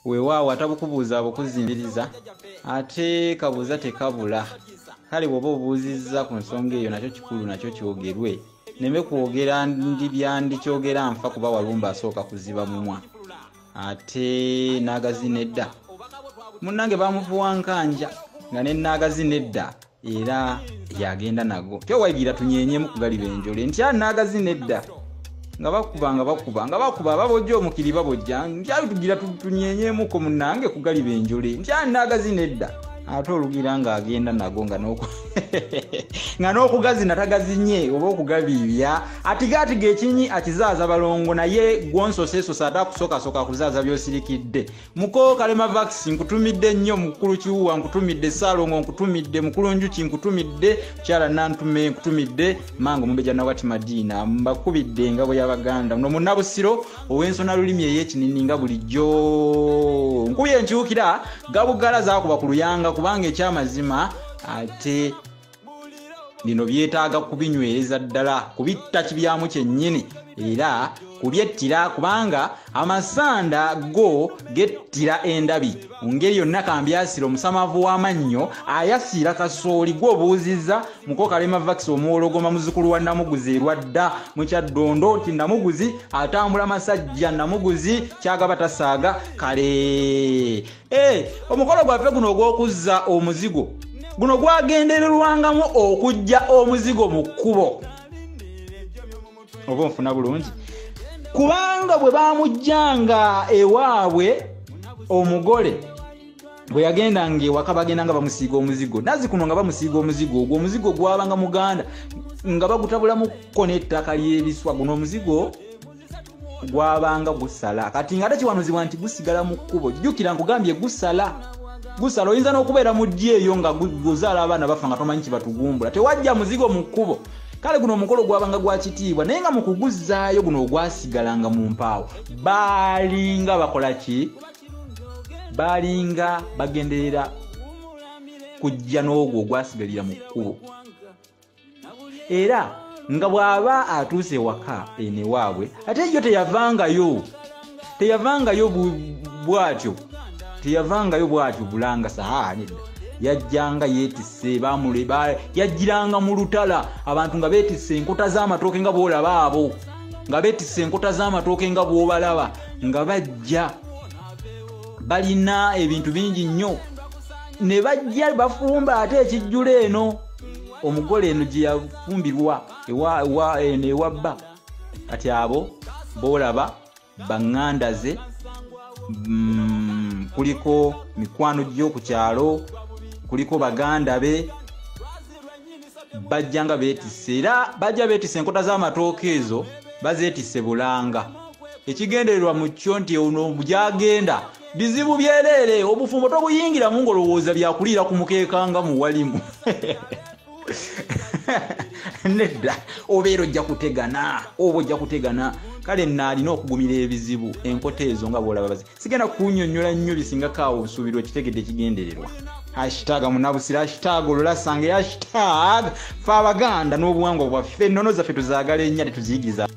weewaawo atabukubuuza abukuzinjiriza ate kabuuza tekabula. Kale bw'oba obuuzizza ku nsonga eyo nakyo kikulu nakyo kyogerwe. Neme kwogera ndibyandikyogera nfa kuba walumba asooka kuziba mumwa ate naagazina edda munnange bamufuwa nkanja nga nenaagazina edda era yagenda nago tewayibira tunyenyemu kugaliba enjole nti naagazina edda nga bakuba babojja omukiri babojja nti tugira tunyenyemuko munnange kugaliba enjole nti naagazina edda ate olugira ng'agenda nago nga n'okugazina tagazinye oba okugabiibya atigaatiga ekinyi akizaaza balongo naye gwonsoseesosa ate akusookasoka kuzaaza by'osirikidde. Muko Kalema Vaccine nkutumidde nnyo, mukulu Kiwuwa nkutumidde, Ssaalongo nkutumidde, mukulu Njuki nkutumidde, Kyala Nantume nkutumidde, Mango Mumbeja Nawati Madiina mbakubidde nga bwe y'Abaganda muno Munnabusiro ow'ensona lulimi ey'ekinini nga bulijjo. Nkubye enkyukira Gabugala zaakuba ku luyanga kubanga ekyamazima ate bino byetaaga kubinywereza ddala kubitta kibyamu kyennyini era kubyettira kubanga amasanda go gettira endabi mu ngeri yonna kambyasira omusamavu w'amannyo ayasiira kasooli gw'obuuzizza Muko Kalema Vaccine omuwologoma muzzukulu wa Namuguzi erwadda mu Kyaddondo ti Namuguzi atambula masajja Namuguzi kyagaba tasaaga kale omukolo gwaffe guno ogw'okuzza omuzigo guno gwagendererwangamu okujja omuzigo mu kkubo oba nfuna bulungi kubanga bwe bamujjanga ewaabwe omugole bwe yagendanga ewaka bagendanga bamusiiga omuzigo nazi kuno nga bamusiiga omuzigo ogwo omuzigo gwabanga muganda nga bagutabulamuko n'ettaka ly'ebiswa guno omuzigo gwabanga gusala kati nga tekiwanuzibwa nti gusigala mu kkubo jjukira nkugambye gusala oyinza n'okubeera mu ddyo eyo nga guzaala abaana bafa nga tomanyi kibatugumbula tewajja muzigo mu kkubo. Kale guno omukolo gwabanga gwa kitiibwa naye nga mu kuguzzaayo guno ogwasigalanga mu mpaawo baalinga bakola ki baalinga bagenderera kujja n'ogwo ogwasigalira mu kkubo era nga bw'aba atuuse ewaka enewaabwe ate yo teyavangayo bw'atyo bulanga sahaanidda yajjanga yeetisse yajjiranga mu lutala abantu nga beetisse enkota z'amatooke nga bw'olaba abo nga beetisse enkota z'amatooke nga bw'obalaba nga bajja balina ebintu bingi nnyo ne bajja bafumba ate ekijjulo eno omugole eno gye yafumbirwa ewabba kati abo b'olaba baŋŋanda ze kuliko mikwano gy'oku kyalo kuliko baganda be bajjanga beetisse era bajja beetisse enkota z'amatooke ezo bazeetisse bulanga ekigendererwa mu kyo nti ono gyagenda bizibu byereere obufumbo tobuyingiramu ng'olowooza byakuliira ku mukeekanga mu walimu nedda obeera ojja kutegana kale naalina okugumira ebizibu enkota ezo nga bw'olaba bazi sigenda kunnyonnyola nnyo bisingako obusuubirwa ekitegedde kigendererwa hashtag Munnabusiro hashtag ololasange hashtag fe Abaganda n'obuwangwa bwaffe ennono zaffe tuzaagala ennya tetuziyigiriza